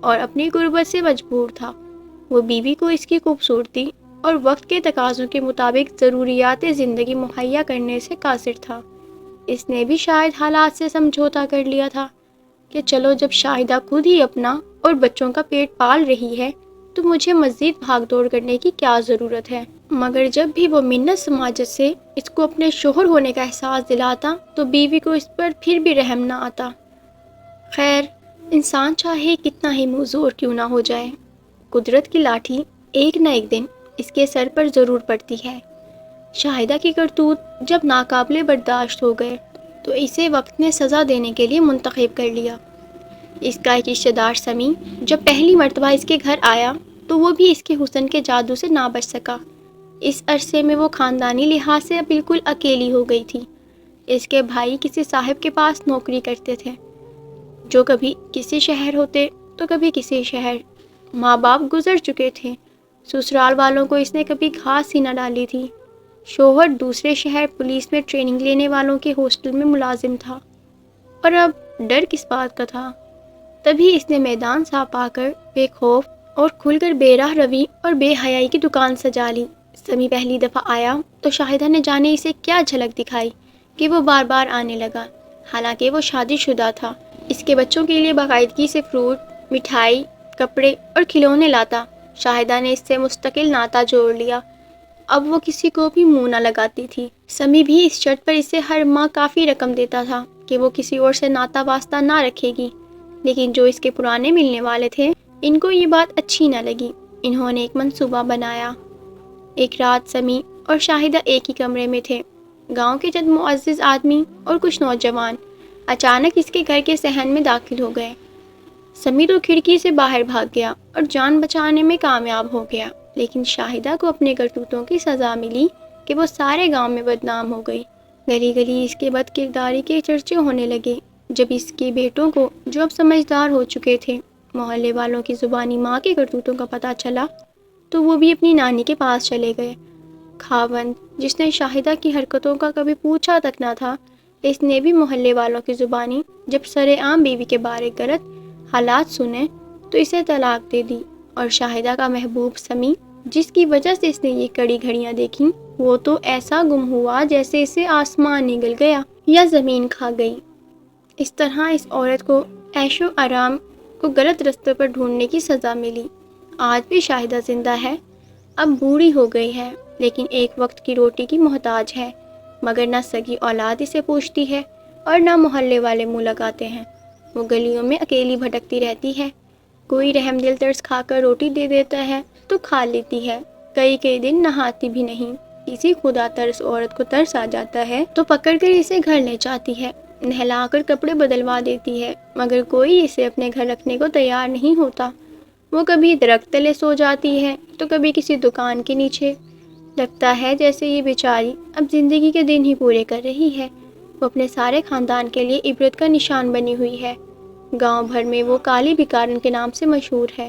اور اپنی غربت سے مجبور تھا۔ وہ بیوی کو اس کی خوبصورتی اور وقت کے تقاضوں کے مطابق ضروریات زندگی مہیا کرنے سے قاصر تھا۔ اس نے بھی شاید حالات سے سمجھوتا کر لیا تھا کہ چلو جب شاہدہ خود ہی اپنا اور بچوں کا پیٹ پال رہی ہے تو مجھے مزید بھاگ دوڑ کرنے کی کیا ضرورت ہے۔ مگر جب بھی وہ منت سماجت سے اس کو اپنے شوہر ہونے کا احساس دلاتا تو بیوی کو اس پر پھر بھی رحم نہ آتا۔ خیر، انسان چاہے کتنا ہی معذور کیوں نہ ہو جائے، قدرت کی لاٹھی ایک نہ ایک دن اس کے سر پر ضرور پڑتی ہے۔ شاہدہ کی کرتوت جب ناقابل برداشت ہو گئے تو اسے وقت نے سزا دینے کے لیے منتخب کر لیا۔ اس کا ایک رشتہ دار سمیع جب پہلی مرتبہ اس کے گھر آیا تو وہ بھی اس کے حسن کے جادو سے نہ بچ سکا۔ اس عرصے میں وہ خاندانی لحاظ سے بالکل اکیلی ہو گئی تھی۔ اس کے بھائی کسی صاحب کے پاس نوکری کرتے تھے، جو کبھی کسی شہر ہوتے تو کبھی کسی شہر۔ ماں باپ گزر چکے تھے، سسرال والوں کو اس نے کبھی گھاس ہی نہ ڈالی تھی۔ شوہر دوسرے شہر پولیس میں ٹریننگ لینے والوں کے ہاسٹل میں ملازم تھا، اور اب ڈر کس بات کا تھا؟ تبھی اس نے میدان صاف پا کر بے خوف اور کھل کر بے راہ روی اور بے حیائی کی دکان سجا لی۔ سمیع پہلی دفعہ آیا تو شاہدہ نے جانے اسے کیا جھلک دکھائی کہ وہ بار بار آنے لگا، حالانکہ وہ شادی شدہ تھا۔ اس کے بچوں کے لیے باقاعدگی سے فروٹ، مٹھائی، کپڑے اور کھلونے لاتا۔ شاہدہ نے اس سے مستقل ناتا جوڑ لیا، اب وہ کسی کو بھی منہ نہ لگاتی تھی۔ سمیع بھی اس شرط پر اسے ہر ماہ کافی رقم دیتا تھا کہ وہ کسی اور سے ناتا واسطہ نہ رکھے گی، لیکن جو اس کے پرانے ملنے والے تھے ان کو یہ بات اچھی نہ لگی۔ انہوں نے ایک منصوبہ بنایا۔ ایک رات سمیع اور شاہدہ ایک ہی کمرے میں تھے۔ گاؤں کے چند معزز آدمی اور کچھ نوجوان اچانک اس کے گھر کے صحن میں داخل ہو گئے۔ سمیع تو کھڑکی سے باہر بھاگ گیا اور جان بچانے میں کامیاب ہو گیا، لیکن شاہدہ کو اپنے کرتوتوں کی سزا ملی کہ وہ سارے گاؤں میں بدنام ہو گئی۔ گلی گلی اس کے بد کرداری کے چرچے ہونے لگے۔ جب اس کے بیٹوں کو، جو اب سمجھدار ہو چکے تھے، محلے والوں کی زبانی ماں کے کرتوتوں کا پتہ چلا تو وہ بھی اپنی نانی کے پاس چلے گئے۔ خاوند، جس نے شاہدہ کی حرکتوں کا کبھی پوچھا تک نہ تھا، اس نے بھی محلے والوں کی زبانی جب سرے عام بیوی کے بارے غلط حالات سنے تو اسے طلاق دے دی، اور شاہدہ کا محبوب سمیع، جس کی وجہ سے اس نے یہ کڑی گھڑیاں دیکھیں، وہ تو ایسا گم ہوا جیسے اسے آسمان نگل گیا یا زمین کھا گئی۔ اس طرح اس عورت کو عیش و آرام کو غلط رستے پر ڈھونڈنے کی سزا ملی۔ آج بھی شاہدہ زندہ ہے، اب بوڑھی ہو گئی ہے، لیکن ایک وقت کی روٹی کی محتاج ہے، مگر نہ سگی اولاد اسے پوچھتی ہے اور نہ محلے والے منہ لگاتے ہیں۔ وہ گلیوں میں اکیلی بھٹکتی رہتی ہے، کوئی رحم دل ترس کھا کر روٹی دے دیتا ہے تو کھا لیتی ہے، کئی دن نہاتی بھی نہیں۔ کسی خدا ترس عورت کو ترس آ جاتا ہے تو پکڑ کر اسے گھر لے جاتی ہے، نہلا کر کپڑے بدلوا دیتی ہے، مگر کوئی اسے اپنے گھر رکھنے کو تیار نہیں ہوتا۔ وہ کبھی درخت تلے سو جاتی ہے تو کبھی کسی دکان کے نیچے۔ لگتا ہے جیسے یہ بیچاری اب زندگی کے دن ہی پورے کر رہی ہے۔ وہ اپنے سارے خاندان کے لیے عبرت کا نشان بنی ہوئی ہے۔ گاؤں بھر میں وہ کالی بھکارن کے نام سے مشہور ہے،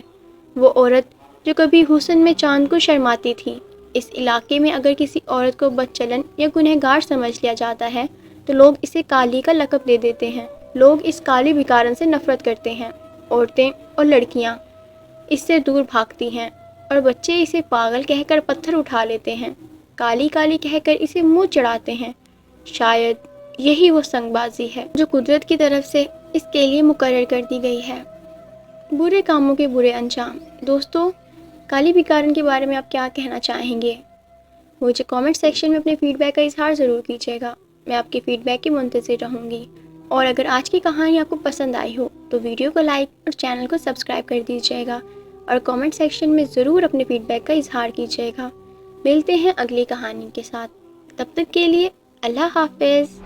وہ عورت جو کبھی حسن میں چاند کو شرماتی تھی۔ اس علاقے میں اگر کسی عورت کو بد چلن یا گنہگار سمجھ لیا جاتا ہے تو لوگ اسے کالی کا لقب دے دیتے ہیں۔ لوگ اس کالی بھکارن سے نفرت کرتے ہیں، عورتیں اور لڑکیاں اس سے دور بھاگتی ہیں، اور بچے اسے پاگل کہہ کر پتھر اٹھا لیتے ہیں، کالی کالی کہہ کر اسے منہ چڑھاتے ہیں۔ شاید یہی وہ سنگ بازی ہے جو قدرت کی طرف سے اس کے لیے مقرر کر دی گئی ہے۔ برے کاموں کے برے انجام۔ دوستو، کالی بھکارن کے بارے میں آپ کیا کہنا چاہیں گے؟ مجھے کامنٹ سیکشن میں اپنے فیڈ بیک کا اظہار ضرور کیجیے گا، میں آپ کے فیڈ بیک کی منتظر رہوں گی۔ اور اگر آج کی کہانی آپ کو پسند آئی ہو تو ویڈیو کو لائک اور چینل کو سبسکرائب کر دیجیے گا، اور کامنٹ سیکشن میں ضرور اپنے فیڈ بیک کا اظہار کیجیے گا۔ ملتے ہیں اگلی کہانی کے ساتھ، تب تک کے لیے اللہ حافظ۔